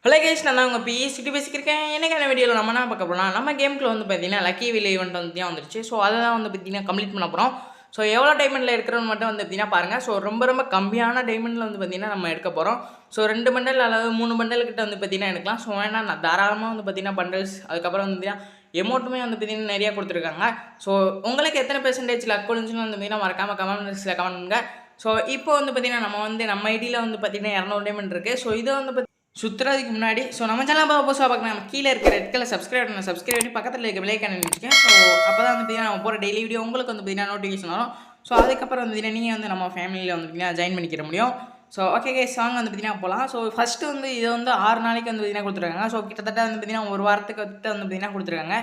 Hello guys, நான் தான் உங்கள் சிட்டி பேசிக்கிறேன். என்னக்கான வீடியோவில் நம்ம என்ன பார்க்க போகிறோம், நம்ம கேமுக்குள்ள வந்து பார்த்தீங்கன்னா லக்கி வில் ஈவெண்ட் வந்து வந்துருச்சு. ஸோ அதை தான் வந்து பார்த்தீங்கன்னா கம்ப்ளீட் பண்ண போகிறோம். ஸோ எவ்வளோ டைமண்டில் எடுக்கிறோன்னு மட்டும் வந்து பார்த்தீங்கன்னா பாருங்கள். ஸோ ரொம்ப கம்மியான டைமண்டில் வந்து பார்த்தீங்கன்னா நம்ம எடுக்க போகிறோம். ஸோ 2 பண்டல் அல்லது 3 பண்டல் கிட்ட வந்து பார்த்தீங்கன்னா எடுக்கலாம். ஸோ வேணா நான் தாராளமாக வந்து பார்த்தீங்கன்னா பண்டல்ஸ், அதுக்கப்புறம் வந்து பார்த்தீங்கன்னா எமௌண்ட்டுமே வந்து பார்த்தீங்கன்னா நிறையா கொடுத்துருக்காங்க. ஸோ உங்களுக்கு எத்தனை பெர்சன்டேஜ் லக் கொழுந்துச்சுன்னு வந்து பார்த்தீங்கன்னா மறக்காமல் கமெண்ட்ஸில் கமெண்ட் பண்ணுங்கள். ஸோ இப்போ வந்து பார்த்தீங்கன்னா நம்ம ஐடியில் வந்து பார்த்தீங்கன்னா 200 டைமண்ட் இருக்குது. ஸோ இதை வந்து சுற்றுறதுக்கு முன்னாடி நம்ம சேனல் புதுசாக பார்க்கலாம், கீழே இருக்கிற ரெட் கலர் சப்ஸ்கிரைப் பண்ணி பக்கத்தில் இருக்க விலைக்கான நினச்சிக்கேன். ஸோ அப்போ தான் வந்து பார்த்தீங்கன்னா நம்ம போகிற டெய்லி வீடியோ உங்களுக்கு வந்து பார்த்தீங்கன்னா நோட்டிஃபிகேஷன் வரும். ஸோ அதுக்கப்புறம் வந்து பார்த்தீங்கன்னா நீங்கள் வந்து நம்ம ஃபேமிலியில் வந்து பார்த்தீங்கன்னா ஜாயின் பண்ணிக்கிற முடியும். ஸோ ஓகே கைஸ், சாங் வந்து பார்த்தீங்கன்னா போகலாம். ஸோ ஃபஸ்ட்டு வந்து இது வந்து 6 நாளைக்கு வந்து பார்த்தீங்கன்னா கொடுத்துருக்காங்க. ஸோ கிட்டத்தட்ட வந்து பார்த்தீங்கன்னா ஒரு வாரத்துக்கு வந்து பார்த்தீங்கன்னா கொடுத்துருக்காங்க.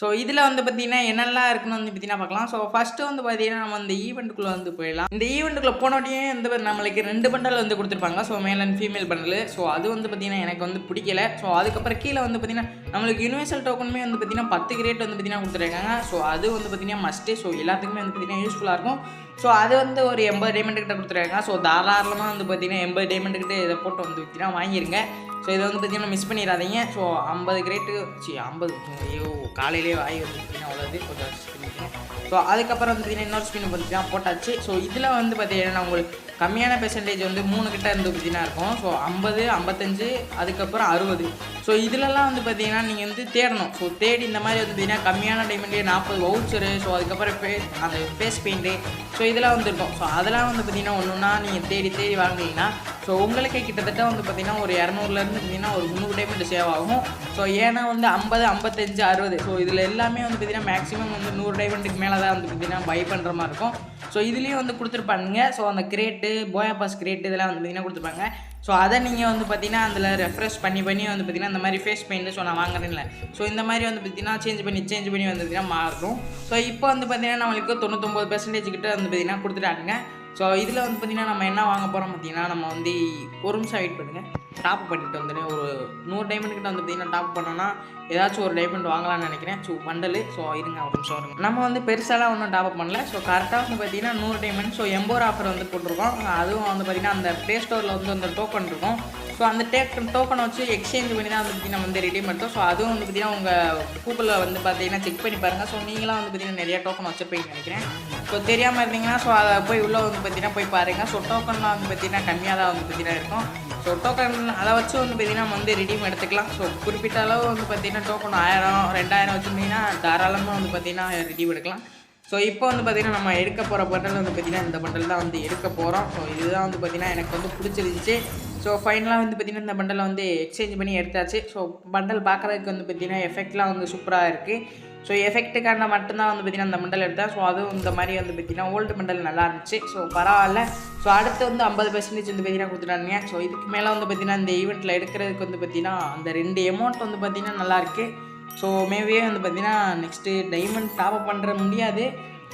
ஸோ இதில் வந்து பார்த்தீங்கன்னா என்னெல்லாம் இருக்குன்னு வந்து பார்த்தீங்கன்னா பார்க்கலாம். ஸோ ஃபஸ்ட்டு வந்து பார்த்தீங்கன்னா நம்ம இந்த ஈவெண்ட்டுக்குள்ளே வந்து போயிடலாம். இந்த ஈவெண்ட்டுக்குள்ளே போனோடனே வந்து நம்மளுக்கு 2 பண்டல் வந்து கொடுத்துருப்பாங்க. So male and female bundle. So அது வந்து பார்த்தீங்கன்னா எனக்கு வந்து பிடிக்கல. ஸோ அதுக்கப்புறம் கீழே வந்து பார்த்தீங்கன்னா நம்மளுக்கு யூனிவர்சல் டோக்கனுமே வந்து பார்த்தீங்கன்னா 10 கிரேட் வந்து பார்த்தீங்கன்னா கொடுத்துருக்காங்க. ஸோ அது வந்து பார்த்தீங்கன்னா மஸ்ட்டு. ஸோ எல்லாத்துக்குமே வந்து பார்த்தீங்கன்னா யூஸ்ஃபுல்லாக இருக்கும். ஸோ அது வந்து ஒரு 80 டைமண்ட் கிட்ட கொடுத்துருக்காங்க. ஸோ தாராளமாக வந்து பார்த்தீங்கன்னா 80 டைமண்ட் கிட்ட இதை போட்டு வந்து பார்த்தீங்கன்னா வாங்கிடுங்க. ஸோ இதை வந்து பார்த்தீங்கன்னா மிஸ் பண்ணிடாதீங்க. ஸோ 50 கிரேட்டு 50 ஐயோ காலையிலே வாங்கி வந்து பார்த்தீங்கன்னா அவ்வளோது கொஞ்சம் பண்ணிக்கிறேன். ஸோ அதுக்கப்புறம் வந்து பார்த்தீங்கன்னா இன்னொரு ஸ்பின் பார்த்தீங்கன்னா போட்டாச்சு. ஸோ இதில் வந்து பார்த்தீங்கன்னா உங்களுக்கு கம்மியான பெர்சன்டேஜ் வந்து 3 கிட்ட இருந்து பார்த்தீங்கன்னா இருக்கும். ஸோ 50, 55, அதுக்கப்புறம் 60. ஸோ இதிலலாம் வந்து பார்த்தீங்கன்னா நீங்கள் வந்து தேடணும். ஸோ தேடி இந்த மாதிரி வந்து பார்த்தீங்கன்னா கம்மியான டைமண்டே 40 வவுச்சரு, ஸோ அதுக்கப்புறம் அந்த ஃபேஸ் பெயிண்ட்டு, ஸோ இதெல்லாம் வந்துருக்கும். ஸோ அதெல்லாம் வந்து பார்த்தீங்கன்னா ஒன்றுனா நீங்கள் தேடி வாங்கினீங்கன்னா ஸோ உங்களுக்கு கிட்டத்தட்ட வந்து பார்த்தீங்கன்னா ஒரு 200லேருந்து பார்த்தீங்கன்னா ஒரு 300 டைமண்ட் சேவ் ஆகும். ஸோ ஏன்னா வந்து 50, 55, 60 ஸோ இதில் எல்லாமே வந்து பார்த்தீங்கன்னா மேக்ஸிமம் வந்து 100 டைமண்டுக்கு மேலே தான் வந்து பார்த்தீங்கன்னா பை பண்ணுற மாதிரி இருக்கும். ஸோ இதுலேயும் வந்து கொடுத்துருப்பானுங்க. ஸோ அந்த கிரேட்டு, போயா பாஸ் கிரேட்டு இதெல்லாம் வந்து பார்த்தீங்கன்னா கொடுத்துருப்பாங்க. ஸோ அதை நீங்கள் வந்து பார்த்தீங்கன்னா அதில் ரெஃப்ரெஷ் பண்ணி வந்து பார்த்தீங்கன்னா இந்த மாதிரி ஃபேஸ் பெயிண்ட் ஸோ நான் வாங்குறேன்ல, ஸோ இந்த மாதிரி வந்து பார்த்தீங்கன்னா சேஞ்ச் பண்ணி வந்து பார்த்தீங்கன்னா மாறும். ஸோ இப்போ வந்து பார்த்தீங்கன்னா நம்மளுக்கு 99% கிட்ட வந்து பார்த்தீங்கன்னா கொடுத்துட்டாங்க. ஸோ இதில் வந்து பார்த்திங்கன்னா நம்ம என்ன வாங்க போகிறோம் பார்த்திங்கன்னா, நம்ம வந்து ஒரு நிமிஷம் வெயிட் பண்ணுங்கள், டாப் பண்ணிட்டு வந்துடுறேன். ஒரு 100 டைமண்ட் கிட்ட வந்து பார்த்திங்கன்னா டாப் பண்ணோன்னா ஏதாச்சும் ஒரு டைமண்ட் வாங்கலாம்னு நினைக்கிறேன். So bundle. ஸோ இருங்க ஒரு நிமிஷம் வருங்க. நம்ம வந்து பெருசாலாம் ஒன்றும் டாப் பண்ணல. ஸோ கரெக்டாக வந்து பார்த்திங்கன்னா 100 டைமண்ட். ஸோ எம்போர் ஆஃபர் வந்து போட்டிருக்கோம். அதுவும் வந்து பார்த்திங்கன்னா அந்த ப்ளே ஸ்டோரில் வந்து அந்த டோக்கன் இருக்கும். ஸோ அந்த டோக்கனை வச்சு எக்ஸ்சேஞ்ச் பண்ணி தான் வந்து பார்த்திங்கன்னா வந்து ரெடீம் எடுத்தோம். ஸோ அதுவும் வந்து பார்த்திங்கன்னா உங்கள் கூகுளில் வந்து பார்த்திங்கன்னா செக் பண்ணி பாருங்கள். ஸோ நீங்களாம் வந்து பார்த்திங்கன்னா நிறையா டோக்கன் வச்சுருப்பீங்கன்னு நினைக்கிறேன். ஸோ தெரியாமல் இருந்தீங்கன்னா ஸோ அதை போய் உள்ளே வந்து பார்த்திங்கன்னா போய் பாருங்கள். ஸோ டோக்கன்லாம் வந்து பார்த்திங்கன்னா கம்மியாக தான் வந்து பார்த்திங்கன்னா இருக்கும். ஸோ டோக்கன் அதை வச்சு வந்து பார்த்திங்கன்னா நம்ம வந்து ரெடீம் எடுத்துக்கலாம். ஸோ குறிப்பிட்ட அளவு வந்து பார்த்திங்கன்னா டோக்கன் 1000, 2000 வச்சுருந்தீங்கன்னா தாராளமாக வந்து பார்த்திங்கன்னா ரெடீம் எடுக்கலாம். ஸோ இப்போ வந்து பார்த்திங்கன்னா நம்ம எடுக்க போகிற பண்டல் வந்து பார்த்திங்கன்னா இந்த பண்டல் தான் வந்து எடுக்க போகிறோம். ஸோ இதுதான் வந்து பார்த்திங்கன்னா எனக்கு வந்து பிடிச்சிருந்துச்சு. ஸோ ஃபைனலாக வந்து பார்த்திங்கன்னா இந்த பண்டலை வந்து எக்ஸ்சேஞ்ச் பண்ணி எடுத்தாச்சு. ஸோ பண்டல் பார்க்குறதுக்கு வந்து பார்த்திங்கன்னா எஃபெக்ட்லாம் வந்து சூப்பராக இருக்குது. ஸோ எஃபெக்ட்டுக்கான மட்டும்தான் வந்து பார்த்திங்கன்னா இந்த மண்டல் எடுத்தேன். ஸோ அதுவும் இந்த மாதிரி வந்து பார்த்திங்கன்னா ஓல்டு மண்டல் நல்லா இருந்துச்சு. ஸோ பரவாயில்ல. ஸோ அடுத்து வந்து 50% வந்து பார்த்திங்கன்னா கொடுத்துட்டாங்க. ஸோ இதுக்கு மேலே வந்து பார்த்திங்கன்னா இந்த ஈவெண்ட்டில் எடுக்கிறதுக்கு வந்து பார்த்திங்கன்னா அந்த 2 அமௌண்ட் வந்து பார்த்திங்கன்னா நல்லாயிருக்கு. ஸோ மேபே வந்து பார்த்திங்கன்னா நெக்ஸ்ட்டு டைமண்ட் டாப் பண்ணுற முடியாது.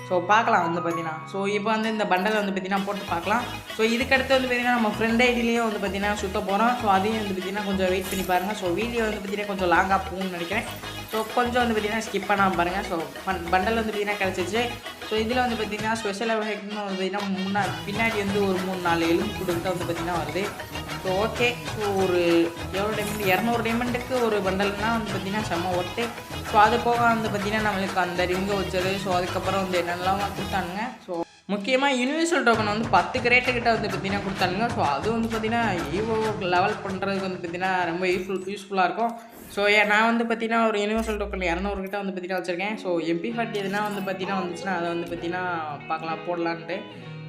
ஸோ பார்க்கலாம் வந்து பார்த்திங்கன்னா. ஸோ இப்போ வந்து இந்த பண்டலை வந்து பார்த்திங்கன்னா போட்டு பார்க்கலாம். ஸோ இதுக்கடுத்து வந்து பார்த்திங்கன்னா நம்ம ஃப்ரெண்ட் ஐடியிலையும் வந்து பார்த்திங்கன்னா சுற்ற போகிறோம். ஸோ அதையும் வந்து பார்த்திங்கன்னா கொஞ்சம் வெயிட் பண்ணி பாருங்கள். ஸோ வீடியோ வந்து பார்த்திங்கன்னா கொஞ்சம் லாங்காக போகும்னு நினைக்கிறேன். ஸோ கொஞ்சம் வந்து பார்த்திங்கன்னா ஸ்கிப் பண்ணாமல் பாருங்கள். ஸோ பண்டல் வந்து பார்த்திங்கன்னா கிடச்சிச்சு. ஸோ இதில் வந்து பார்த்திங்கன்னா ஸ்பெஷல் எஃபெக்ட்னு வந்து பார்த்திங்கன்னா பின்னாடி வந்து ஒரு 3-4 எலும்பு கொடுத்து வந்து பார்த்திங்கன்னா வருது. So okay. ஸோ ஒரு எவ்வளோ டைமண்ட், 200 டைமண்டுக்கு ஒரு பண்டல்னால் வந்து பார்த்திங்கன்னா செம்ம ஒர்த்து. ஸோ அது போக வந்து பார்த்திங்கன்னா நம்மளுக்கு அந்த ரிங்கை வச்சது, ஸோ அதுக்கப்புறம் வந்து என்னெல்லாம் கொடுத்தானுங்க. ஸோ முக்கியமாக யூனிவர்சல் டோக்கன் வந்து 10 கிரேட்டுக்கிட்ட வந்து பார்த்திங்கன்னா கொடுத்தானுங்க. ஸோ அது வந்து பார்த்திங்கன்னா ஈவோ லெவல் பண்ணுறதுக்கு வந்து பார்த்திங்கன்னா ரொம்ப யூஸ்ஃபுல்லாக இருக்கும். ஸோ நான் வந்து பார்த்திங்கன்னா ஒரு யூனிவர்சல் டோக்கன் 200 கிட்ட வந்து பார்த்திங்கன்னா வச்சுருக்கேன். ஸோ MP40 எதுனா வந்து பார்த்திங்கன்னா வந்துச்சுன்னா அதை வந்து பார்த்திங்கன்னா பார்க்கலாம் போடலான்ட்டு.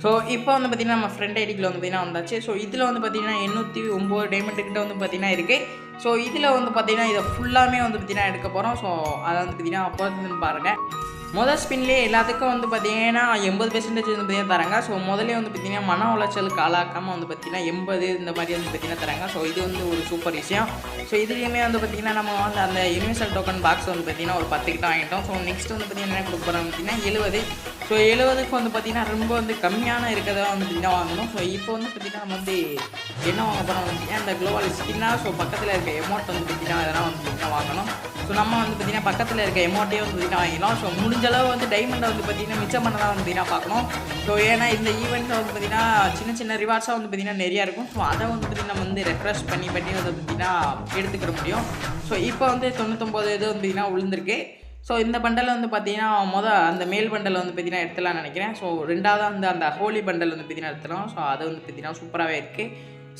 ஸோ இப்போ வந்து பார்த்திங்கன்னா நம்ம ஃப்ரெண்ட் ஐடிக்கில் வந்து பார்த்திங்கன்னா வந்தாச்சு. ஸோ இதில் வந்து பார்த்திங்கன்னா 809 டைமண்ட்டுக்கிட்ட வந்து பார்த்திங்கன்னா இருக்குது. ஸோ இதில் வந்து பார்த்திங்கன்னா இதை ஃபுல்லாமே வந்து பார்த்திங்கன்னா எடுக்க போகிறோம். ஸோ அதை வந்து பார்த்திங்கன்னா அப்போ பாருங்கள். மொதல் ஸ்பின்லேயே எல்லாத்துக்கும் வந்து பார்த்திங்கன்னா 80% வந்து பார்த்திங்கன்னா தராங்க. ஸோ முதலே வந்து பார்த்திங்கன்னா மன உளைச்சலுக்கு ஆளாக்காமல் வந்து பார்த்திங்கன்னா 80 இந்த மாதிரி வந்து பார்த்திங்கன்னா தராங்க. ஸோ இது வந்து ஒரு சூப்பர் விஷயம். ஸோ இதுலேயுமே வந்து பார்த்திங்கன்னா நம்ம வந்து அந்த யூனிவர்சல் டோக்கன் பாக்ஸ் வந்து பார்த்திங்கன்னா ஒரு 10 கிட்ட வாங்கிட்டோம். ஸோ நெக்ஸ்ட் வந்து பார்த்திங்கன்னா என்ன கொடுக்க போகிறோம் பார்த்திங்கன்னா 70. ஸோ 70க்கு வந்து பார்த்திங்கன்னா ரொம்ப வந்து கம்மியான இருக்கிறதா வந்து பார்த்திங்கன்னா வாங்கணும். ஸோ இப்போ வந்து பார்த்திங்கன்னா நம்ம வந்து என்ன வாங்க போகிறோம் பார்த்திங்கன்னா இந்த குளோபல் ஸ்கின்னாக ஸோ பக்கத்தில் இருக்க எமௌண்ட் வந்து பார்த்திங்கன்னா அதெல்லாம் வந்து பார்த்திங்கன்னா வாங்கணும். ஸோ நம்ம வந்து பார்த்திங்கன்னா பக்கத்தில் இருக்க எமௌண்ட்டே வந்து பார்த்திங்கன்னா வாங்கிக்கலாம். ஸோ முடிஞ்ச முடிஞ்ச அளவு வந்து டைமண்டை வந்து பார்த்திங்கன்னா மிச்சம் பண்ண தான் வந்து பார்த்திங்கன்னா பார்க்கணும். ஸோ ஏன்னா இந்த ஈவெண்ட்டில் வந்து பார்த்திங்கன்னா சின்ன சின்ன ரிவார்ட்ஸாக வந்து பார்த்திங்கன்னா நிறையா இருக்கும். ஸோ அதை வந்து பார்த்திங்கன்னா நம்ம வந்து ரெஃப்ரெஷ் பண்ணி வந்து பார்த்திங்கன்னா எடுத்துக்கிற முடியும். ஸோ இப்போ வந்து 99 இது வந்து பார்த்திங்கன்னா விழுந்திருக்கு. ஸோ இந்த பண்டலை வந்து பார்த்திங்கன்னா அந்த மேல் பண்டலை வந்து பார்த்திங்கன்னா எடுத்துலாம்னு நினைக்கிறேன். ஸோ ரெண்டாவதாக வந்து அந்த ஹோலி பண்டல் வந்து பார்த்திங்கன்னா எடுத்துலாம். ஸோ அது வந்து பார்த்திங்கன்னா சூப்பராகவே இருக்குது.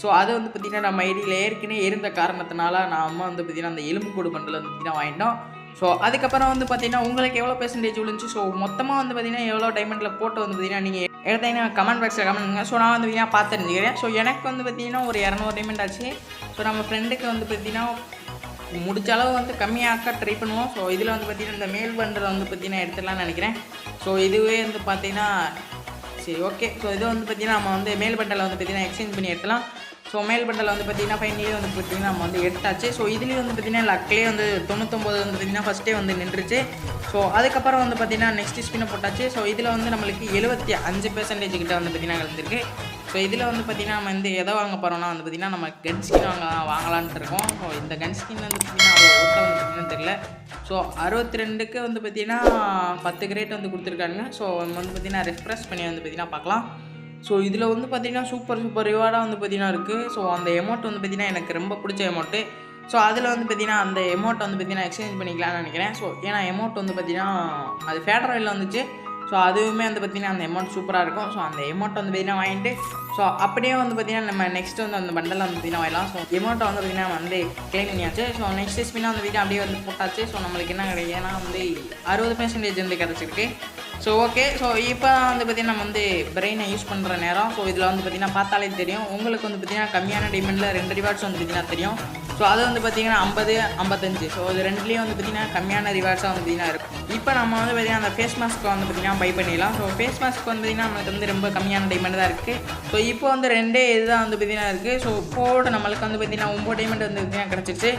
ஸோ அது வந்து பார்த்திங்கன்னா நம்ம ஐடியில் ஏற்கனவே இருந்த காரணத்தினால நம்ம வந்து பார்த்திங்கன்னா அந்த எலும்புக்கூடு பண்டல் வந்து பார்த்திங்கன்னா வாங்கிட்டோம். ஸோ அதுக்கப்புறம் வந்து பார்த்திங்கன்னா உங்களுக்கு எவ்வளோ பெர்சன்டேஜ் விழுந்துச்சு, ஸோ மொத்தமாக வந்து பார்த்திங்கன்னா எவ்வளோ டைமண்டில் போட்டு வந்து பார்த்திங்கன்னா நீங்கள் எடுத்தீங்கன்னா கமெண்ட் பாக்ஸில் கமெண்ட் பண்ணுங்கள். ஸோ நான் வந்து பார்த்திங்கன்னா பார்த்து தெரிஞ்சுக்கிறேன். ஸோ எனக்கு வந்து பார்த்திங்கன்னா ஒரு 200 டைமண்ட் ஆச்சு. ஸோ நம்ம ஃப்ரெண்டுக்கு வந்து பார்த்திங்கன்னா முடிச்ச அளவு வந்து கம்மியாக்க ட்ரை பண்ணுவோம். ஸோ இதில் வந்து பார்த்திங்கன்னா இந்த மேல் பண்டலை வந்து பார்த்திங்கன்னா எடுத்துடலாம்னு நினைக்கிறேன். ஸோ இதுவே வந்து பார்த்திங்கன்னா சரி ஓகே. ஸோ இது வந்து பார்த்திங்கன்னா நம்ம வந்து மேல் பண்டலை வந்து பார்த்திங்கன்னா எக்ஸ்சேஞ்ச் பண்ணி எடுத்துலாம். ஸோ மேல் பண்டலை வந்து பார்த்திங்கன்னா ஃபைனலி வந்து பார்த்திங்கன்னா நம்ம வந்து எடுத்தாச்சு. ஸோ இதுலேயும் வந்து பார்த்திங்கன்னா லக்லேயே வந்து 99 வந்து பார்த்திங்கன்னா ஃபஸ்ட்டே வந்து நின்றுச்சு. ஸோ அதுக்கப்புறம் வந்து பார்த்திங்கன்னா நெக்ஸ்ட் ஸ்பின்னை போட்டாச்சு. ஸோ இதில் வந்து நம்மளுக்கு 75% கிட்ட வந்து பார்த்திங்கன்னா கலந்துருக்கு. ஸோ இதில் வந்து பார்த்திங்கன்னா நம்ம வந்து எதை வாங்க போகிறோம்னா வந்து பார்த்திங்கன்னா நம்ம கன் ஸ்கின் வாங்கலான்ட்டு இருக்கோம். ஸோ இந்த கன் ஸ்கின் வந்து பார்த்திங்கன்னா அவ்வளோ ஓட்ட வந்து பார்த்திங்கன்னா தெரியல. ஸோ 62க்கு வந்து பார்த்திங்கன்னா 10 கிரேட் வந்து கொடுத்துருக்காங்க. ஸோ வந்து பார்த்திங்கன்னா ரெஃப்ரெஷ் பண்ணி வந்து பார்த்திங்கன்னா பார்க்கலாம். ஸோ இதில் வந்து பார்த்திங்கன்னா சூப்பர் ரிவார்டாக வந்து பார்த்திங்கன்னா இருக்குது. ஸோ அந்த எமௌண்ட் வந்து பார்த்திங்கன்னா எனக்கு ரொம்ப பிடிச்ச எமௌண்ட்டு. ஸோ அதில் வந்து பார்த்திங்கன்னா அந்த எமௌண்ட் வந்து பார்த்திங்கன்னா எக்ஸ்சேஞ்ச் பண்ணிக்கலாம்னு நினைக்கிறேன். ஸோ ஏன்னா எமௌண்ட் வந்து பார்த்திங்கன்னா அது ஃபேடரலில் வந்துச்சு. ஸோ அதுவுமே வந்து பார்த்திங்கன்னா அந்த எமௌண்ட் சூப்பராக இருக்கும். ஸோ அந்த எமௌண்ட் வந்து பார்த்திங்கன்னா வாங்கிட்டு ஸோ அப்படியே வந்து பார்த்திங்கன்னா நம்ம நெக்ஸ்ட் வந்து அந்த பண்டலை வந்து பார்த்திங்கன்னா வாங்கலாம். ஸோ எமௌண்ட்டை வந்து பார்த்திங்கன்னா வந்து கிளைம் பண்ணியாச்சு. ஸோ நெக்ஸ்ட் ஸ்பின்னாக வந்து பார்த்திங்கன்னா அப்படியே வந்து போட்டாச்சு. ஸோ நம்மளுக்கு என்ன கிடையாது, ஏன்னா வந்து 60% வந்து கிடச்சிருக்கு. So okay. ஸோ இப்போ வந்து பார்த்திங்கன்னா நம்ம வந்து பிரெயினை யூஸ் பண்ணுற நேரம். ஸோ இதில் வந்து பார்த்திங்கன்னா பார்த்தாலே தெரியும் உங்களுக்கு வந்து பார்த்திங்கன்னா கம்மியான டைமண்டில் 2 ரிவார்ட்ஸ் வந்து பார்த்திங்கன்னா தெரியும். ஸோ அது வந்து பார்த்திங்கன்னா 50, 55. ஸோ இது ரெண்டுலேயும் வந்து பார்த்திங்கன்னா கம்மியான ரிவார்ட்ஸாக வந்து பார்த்திங்கன்னா இருக்கும். இப்போ நம்ம வந்து பார்த்திங்கன்னா அந்த ஃபேஸ் மாஸ்க்கு வந்து பார்த்திங்கன்னா பை பண்ணிடலாம். ஸோ ஃபேஸ் மாஸ்க்கு வந்து பார்த்திங்கன்னா நம்மளுக்கு வந்து ரொம்ப கம்மியான டைமண்ட் தான் இருக்குது. ஸோ இப்போ வந்து 2 இதுதான் வந்து பார்த்திங்கன்னா இருக்குது. ஸோ இப்போட நம்மளுக்கு வந்து பார்த்திங்கன்னா 9 டைமண்ட் வந்து பார்த்திங்கன்னா கிடச்சிச்சு.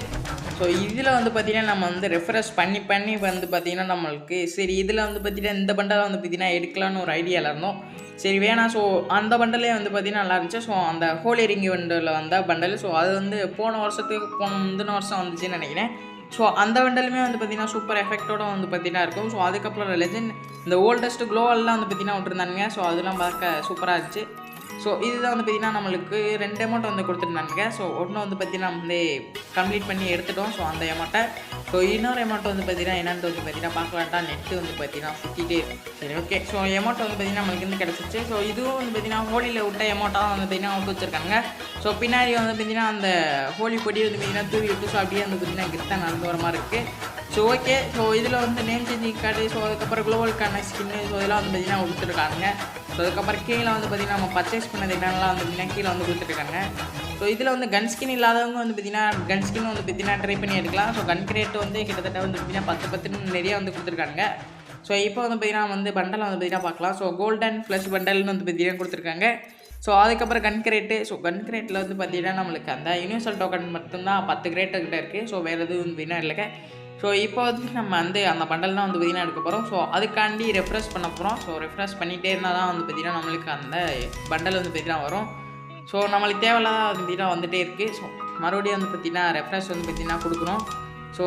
ஸோ இதில் வந்து பார்த்திங்கன்னா நம்ம வந்து ரெஃப்ரெஷ் பண்ணி வந்து பார்த்திங்கன்னா நம்மளுக்கு சரி இதில் வந்து பார்த்திங்கன்னா இந்த பண்டலை வந்து பார்த்திங்கன்னா எடுக்கலான்னு ஒரு ஐடியாவில் இருந்தோம். சரி வேணாம். ஸோ அந்த பண்டலே வந்து பார்த்திங்கன்னா நல்லா இருந்துச்சு. ஸோ அந்த ஹோலி ரிங் பண்டலில் வந்த பண்டல். ஸோ அது வந்து முந்தின வருஷம் வந்துச்சுன்னு நினைக்கிறேன். ஸோ அந்த பண்டலுமே வந்து பார்த்திங்கன்னா சூப்பர் எஃபெக்டோட வந்து பார்த்திங்கன்னா இருக்கும். ஸோ அதுக்கப்புறம் லெஜெண்ட் இந்த ஓல்டஸ்ட் க்ளோவெல்லாம் வந்து பார்த்திங்கன்னா விட்டுருந்தானுங்க. ஸோ அதெல்லாம் பார்க்க சூப்பராக இருந்துச்சு. ஸோ இதுதான் வந்து பார்த்திங்கன்னா நம்மளுக்கு 2 அமௌண்ட் வந்து கொடுத்துருந்தானுங்க. ஸோ ஒன்று வந்து பார்த்திங்கன்னா வந்து கம்ப்ளீட் பண்ணி எடுத்துட்டோம். ஸோ அந்த அமௌண்ட்டை ஸோ இன்னொரு அமௌண்ட் வந்து பார்த்திங்கன்னா என்னென்னு வந்து பார்த்திங்கன்னா பார்க்கலான்ட்டா நெட்டு வந்து பார்த்திங்கன்னா சுற்றிட்டே சரி ஓகே. ஸோ அமௌண்ட் வந்து பார்த்திங்கன்னா நம்மளுக்கு வந்து கிடச்சிச்சு. ஸோ இதுவும் வந்து பார்த்திங்கன்னா ஹோலியில் விட்ட அமௌண்ட்டாக வந்து பார்த்திங்கன்னா விட்டு வச்சுருக்காங்க. ஸோ பின்னாடி வந்து பார்த்திங்கன்னா அந்த ஹோலி பொடி வந்து பார்த்திங்கன்னா தூவி விட்டு ஸோ அப்படியே வந்து பார்த்திங்கன்னா கிஃப்டாக நடந்து வர மாதிரி இருக்குது. So okay. ஸோ இதில் வந்து நேம் சேஞ்சிங் கார்டு. ஸோ அதுக்கப்புறம் குளோபலுக்கான ஸ்கின்னு. ஸோ இதெல்லாம் வந்து பார்த்திங்கன்னா கொடுத்துருக்காங்க. ஸோ அதுக்கப்புறம் கீழே வந்து பார்த்திங்கன்னா நம்ம பர்ச்சேஸ் பண்ணது என்னென்னலாம் வந்து பார்த்திங்கன்னா கீழே வந்து கொடுத்துருக்காங்க. ஸோ இதில் வந்து கன் ஸ்கின் இல்லாதவங்க வந்து பார்த்திங்கன்னா கன் ஸ்கின் வந்து பார்த்திங்கன்னா ட்ரை பண்ணி எடுக்கலாம். ஸோ கன் கிரேட் வந்து கிட்டத்தட்ட வந்து பார்த்திங்கன்னா 10 நிறைய வந்து கொடுத்துருக்காங்க. ஸோ இப்போ வந்து பார்த்திங்கன்னா வந்து பண்டலை வந்து பார்த்திங்கன்னா பார்க்கலாம். ஸோ கோல்டன் ப்ளஸ் பண்டல்னு வந்து பார்த்திங்கன்னா கொடுத்துருக்காங்க. ஸோ அதுக்கப்புறம் கன் கிரேட்டு. ஸோ கன் கிரேட்டில் வந்து பார்த்திங்கன்னா நம்மளுக்கு அந்த யூனிவர்சல் டோக்கன் மட்டும்தான் 10 கிரேட்டு கிட்ட இருக்குது. ஸோ வேறு எதுவும் வந்து பார்த்திங்கன்னா இல்லைங்க. ஸோ இப்போ வந்து நம்ம வந்து அந்த பண்டல் தான் வந்து பார்த்திங்கன்னா எடுக்க போகிறோம். ஸோ அதுக்காண்டி ரெஃப்ரெஷ் பண்ண போகிறோம். ஸோ ரெஃப்ரெஷ் பண்ணிகிட்டே இருந்தால் தான் வந்து பார்த்திங்கன்னா நம்மளுக்கு அந்த பண்டல் வந்து பார்த்திங்கன்னா வரும். ஸோ நம்மளுக்கு தேவையில்லாத வந்து பார்த்திங்கன்னா வந்துகிட்டே இருக்குது. ஸோ மறுபடியும் வந்து பார்த்திங்கன்னா ரெஃப்ரெஷ் வந்து பார்த்திங்கன்னா கொடுக்குறோம். ஸோ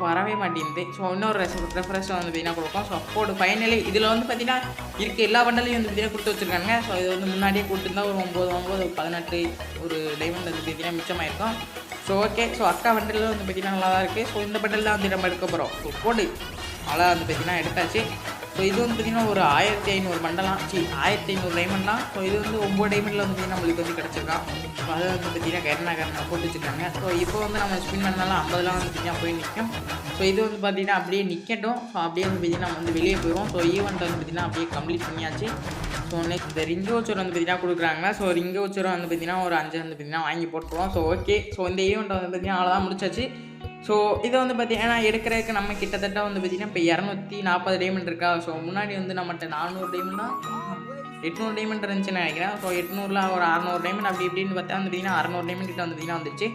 வரவே மாட்டேங்குது. ஸோ இன்னொரு ரெஃப்ரெஷ் வந்து பார்த்திங்கன்னா கொடுப்போம். ஸோ அப்போது ஃபைனலி இதில் வந்து பார்த்திங்கன்னா இருக்க எல்லா பண்டலையும் வந்து பார்த்திங்கன்னா கொடுத்து வச்சுருக்காங்க. ஸோ இது வந்து முன்னாடியே கொடுத்துருந்தா ஒரு 9, 18 ஒரு டைமண்ட் வந்து பார்த்திங்கன்னா மிச்சமாயிருக்கும். So okay. ஸோ அக்கா பண்டலில் வந்து பார்த்திங்கன்னா நல்லா தான் இருக்குது. ஸோ இந்த பண்டல் தான் வந்து நம்ம எடுக்க போகிறோம். ஸோ போடு நல்லா வந்து பார்த்திங்கன்னா எடுத்தாச்சு. ஸோ இது வந்து பார்த்திங்கன்னா ஒரு 1500 பண்டலாம் 1500 டைமண்ட்லாம். ஸோ இது வந்து 9 டைமண்டில் வந்து பார்த்திங்கன்னா நம்மளுக்கு வந்து கிடச்சிருக்கான். ஸோ அதை வந்து பார்த்திங்கன்னா கரணா போட்டு வச்சுருக்காங்க. ஸோ இப்போ வந்து நம்ம ஸ்பின் பண்ணாலும் 50லாம் வந்து பார்த்திங்கன்னா போய் நிற்கும். ஸோ இது வந்து பார்த்திங்கன்னா அப்படியே நிற்கட்டும். ஸோ அப்படியே வந்து பார்த்திங்கன்னா நம்ம வந்து வெளியே போயிடுவோம். ஸோ ஈவெண்ட் வந்து பார்த்திங்கன்னா அப்படியே கம்ப்ளீட் பண்ணியாச்சு. ஸோ நெக்ஸ்ட் இந்த ரிங் வச்சர் வந்து பார்த்திங்கன்னா கொடுக்குறாங்க. ஸோ ரிங் வச்சரும் வந்து பார்த்திங்கன்னா ஒரு 5 வந்து பார்த்திங்கன்னா வாங்கி போட்டுருவோம். So okay. ஸோ இந்த ஈவெண்ட்டை வந்து பார்த்திங்கன்னா அவ்வளோதான் முடிச்சாச்சு. ஸோ இதை வந்து பார்த்திங்கன்னா எடுக்கிறதுக்கு நம்ம கிட்டத்தட்ட வந்து பார்த்திங்கன்னா இப்போ 240 டைமண்ட் இருக்கா. ஸோ முன்னாடி வந்து நம்மகிட்ட 400 டைமண்ட்னா 800 டைமண்ட் இருந்துச்சுன்னு நினைக்கிறேன். ஸோ 800ல் ஒரு 600 டைமண்ட் அப்படி இப்படின்னு பார்த்தா வந்து பார்த்திங்கன்னா 600 டைமண்ட் கிட்ட வந்து பார்த்திங்கன்னா வந்துச்சு.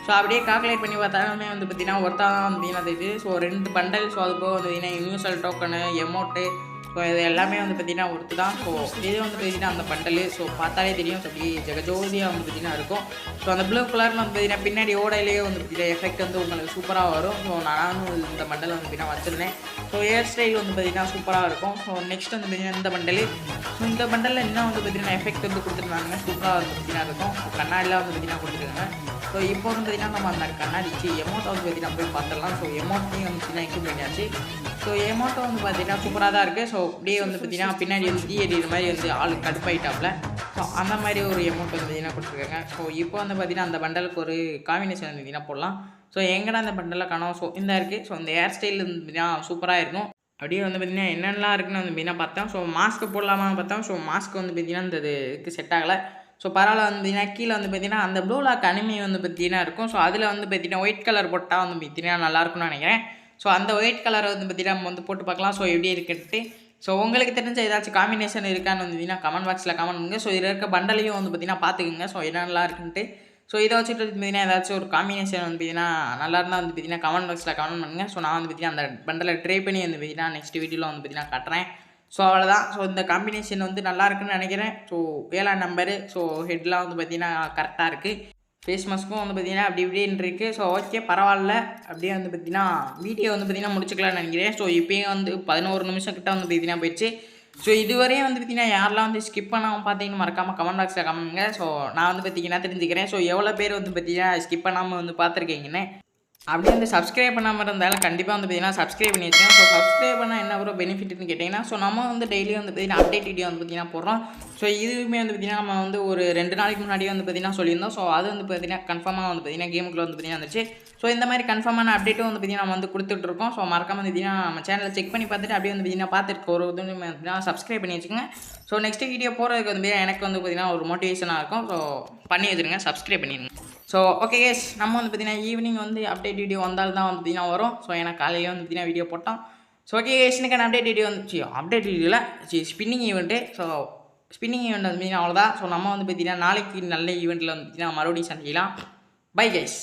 ஸோ அப்படியே கால்குலேட் பண்ணி பார்த்தாலுமே வந்து பார்த்திங்கன்னா ஒருத்தா தான் வந்து பார்த்திங்கன்னா தெரியுது. So 2 bundle. ஸோ அது போக வந்து பார்த்திங்கன்னா யூனிவர்சல் டோக்கனு எமௌண்ட்டு ஸோ இது எல்லாமே வந்து பார்த்திங்கன்னா ஒருத்து தான். ஸோ இது வந்து பார்த்திங்கன்னா அந்த பண்டலு. ஸோ பார்த்தாலே தெரியும். ஸோ அப்படியே ஜெகஜோதியாக வந்து பார்த்திங்கன்னா இருக்கும். ஸோ அந்த ப்ளூ கலரில் வந்து பார்த்திங்கன்னா பின்னாடி ஓடையிலேயே வந்து பார்த்திங்கன்னா எஃபெக்ட் வந்து உங்களுக்கு சூப்பராக வரும். ஸோ நானும் இந்த பண்டலை வந்து பார்த்திங்கன்னா வச்சுருந்தேன். ஸோ ஹேர் ஸ்டைல் வந்து பார்த்திங்கன்னா சூப்பராக இருக்கும். ஸோ நெக்ஸ்ட் வந்து பார்த்திங்கன்னா இந்த பண்டலு. ஸோ இந்த பண்டலில் இன்னும் வந்து பார்த்திங்கன்னா எஃபெக்ட் வந்து கொடுத்துருந்தாங்க. சூப்பராக வந்து பார்த்திங்கன்னா இருக்கும். கண்ணாடிலாம் வந்து பார்த்திங்கன்னா கொடுத்துருக்காங்க. ஸோ இப்போ வந்து பார்த்திங்கன்னா நம்ம அந்த கண்ணாடிச்சு எமௌண்ட்டை வந்து பார்த்திங்கன்னா போய் பார்த்துடலாம். ஸோ எமௌண்ட்டையும் வந்து பார்த்திங்கன்னா இன்க்ளூட் பண்ணியாச்சு. ஸோ எமௌண்ட்டை வந்து பார்த்திங்கன்னா சூப்பராக தான் இருக்குது. ஸோ அப்படியே வந்து பார்த்திங்கன்னா பின்னாடி வந்து தீ எறிகிற மாதிரி வந்து ஆள் கடுப்பாயிட்டாப்பில். ஸோ அந்த மாதிரி ஒரு எமௌண்ட் வந்து பார்த்திங்கன்னா கொடுத்துருக்காங்க. ஸோ இப்போ வந்து பார்த்திங்கன்னா அந்த பண்டலுக்கு ஒரு காம்பினேஷன் வந்து பார்த்திங்கன்னா போடலாம். ஸோ எங்கடா அந்த பண்டலில் காணோம். ஸோ இந்த இருக்குது. ஸோ இந்த ஹேர் ஸ்டைல் வந்து பார்த்திங்கன்னா சூப்பராக இருக்கும். அப்படியே வந்து பார்த்திங்கன்னா என்னென்னலாம் இருக்குன்னு வந்து பார்த்திங்கன்னா பார்த்தோம். ஸோ மாஸ்க்கு போடலாமான்னு பார்த்தோம். ஸோ மாஸ்க் வந்து பார்த்திங்கன்னா இந்த இதுக்கு செட் ஆகலை. ஸோ பரவாயில்ல வந்து பார்த்திங்கன்னா கீழே வந்து பார்த்திங்கன்னா அந்த ப்ளூ லாக் அனிமி வந்து பார்த்திங்கன்னா இருக்கும். ஸோ அதில் வந்து பார்த்திங்கன்னா ஒயிட் கலர் போட்டால் வந்து பார்த்திங்கன்னா நல்லாயிருக்கும்னு நினைக்கிறேன். ஸோ அந்த ஒயிட் கலரை வந்து பார்த்திங்கன்னா நம்ம வந்து போட்டு பார்க்கலாம். ஸோ எப்படி இருக்குன்ட்டு. ஸோ உங்களுக்கு தெரிஞ்ச ஏதாச்சும் காம்பினேஷன் இருக்கான்னு வந்து பார்த்திங்கன்னா கமெண்ட் பாக்ஸில் கமெண்ட் பண்ணுங்க. ஸோ இதில் இருக்க பண்டலையும் வந்து பார்த்திங்கன்னா பார்த்துக்குங்க. ஸோ என்னென்னலாம் இருக்குன்ட்டு. ஸோ இதை வச்சுட்டு பார்த்திங்கன்னா ஏதாச்சும் ஒரு காம்பினேஷன் வந்து பார்த்திங்கன்னா நல்லா இருந்தால் வந்து பார்த்திங்கன்னா கமெண்ட் பாக்ஸில் கமெண்ட் பண்ணுங்கள். ஸோ நான் வந்து பார்த்திங்கன்னா அந்த பண்டலை ட்ரை பண்ணி வந்து பார்த்திங்கன்னா நெக்ஸ்ட் வீடியோவில் வந்து பார்த்திங்கன்னா காட்டுறேன். ஸோ அவ்வளோதான். ஸோ இந்த காம்பினேஷன் வந்து நல்லா இருக்குன்னு நினைக்கிறேன். ஸோ 7ஆம் நம்பரு. ஸோ ஹெட்லாம் வந்து பார்த்திங்கன்னா கரெக்டாக இருக்குது. ஃபேஸ் மாஸ்க்கும் வந்து பார்த்திங்கன்னா அப்படி இப்படின்னு இருக்குது. ஸோ ஓகே பரவாயில்ல. அப்படியே வந்து பார்த்திங்கன்னா வீடியோ வந்து பார்த்திங்கன்னா முடிச்சுக்கலாம்னு நினைக்கிறேன். ஸோ இப்போயே வந்து 11 நிமிஷம் கிட்ட வந்து பார்த்திங்கன்னா போயிடுச்சு. ஸோ இதுவரையும் வந்து பார்த்திங்கன்னா யாரெல்லாம் வந்து ஸ்கிப் பண்ணாமல் பார்த்தீங்கன்னு மறக்காமல் கமெண்ட் பாக்ஸில் கமெண்ட்டுங்க. ஸோ நான் வந்து பார்த்திங்கன்னா தெரிஞ்சுக்கிறேன். ஸோ எவ்வளோ பேர் வந்து பார்த்திங்கன்னா ஸ்கிப் பண்ணாமல் வந்து பார்த்துருக்கீங்கன்னு. அப்படியே வந்து சப்ஸ்கிரைப் பண்ணாமல் இருந்தாலும் கண்டிப்பாக வந்து பார்த்திங்கன்னா சப்ஸ்கிரைப் பண்ணி வச்சுக்கேன். ஸோ சப்ஸ்கிரைப் பண்ணால் என்ன ஒரு பெனிஃபிட்னு கேட்டிங்கன்னா, ஸோ நம்ம வந்து டெய்லியும் வந்து பார்த்திங்கன்னா அப்டேட் வீடியோ வந்து பார்த்திங்கன்னா போடுறோம். ஸோ இதுவுமே வந்து பார்த்திங்கன்னா நம்ம வந்து ஒரு 2 நாளைக்கு முன்னாடியே வந்து பார்த்திங்கன்னா சொல்லியிருந்தோம். ஸோ அது வந்து பார்த்திங்கன்னா கன்ஃபார்மாக வந்து பார்த்திங்கன்னா கேமுக்குள்ளே வந்து பார்த்திங்கன்னா வந்துச்சு. ஸோ இந்த மாதிரி கன்ஃபார்மான அப்டேட்டும் வந்து பார்த்திங்கன்னா நம்ம வந்து கொடுத்துட்ருக்கோம். ஸோ மறக்காம வந்து பார்த்திங்கன்னா நம்ம சேனலை செக் பண்ணி பார்த்துட்டு அப்படியே வந்து பார்த்திங்கன்னா பார்த்துட்டு ஒரு இது பார்த்திங்கன்னா சப்ஸ்கிரைப் பண்ணி வச்சுக்கோங்க. ஸோ நெக்ஸ்ட் வீடியோ போகிறதுக்கு வந்து எனக்கு வந்து பார்த்திங்கன்னா ஒரு மோட்டிவேஷனாக இருக்கும். ஸோ பண்ணி வச்சுருங்க, சப்ஸ்கிரைப் பண்ணிடுங்க. ஸோ ஓகே கேஸ், நம்ம வந்து பார்த்திங்கன்னா ஈவினிங் வந்து அப்டேட் வீடியோ வந்தால் தான் வந்து பார்த்திங்கன்னா வரும். ஸோ எனக்கு காலையில் வந்து பார்த்திங்கன்னா வீடியோ போட்டோம். ஸோ ஓகே கேஸ், இன்னைக்கான அப்டேட் வீடியோ வந்துச்சு. அப்டேட் வீடியோவில் spinning event. So spinning event வந்து பார்த்திங்கன்னா அவ்வளோதான். ஸோ நம்ம வந்து பார்த்திங்கன்னா நாளைக்கு நல்ல ஈவெண்ட்டில் வந்து பார்த்திங்கன்னா மறுபடியும் சந்திக்கலாம். Bye guys.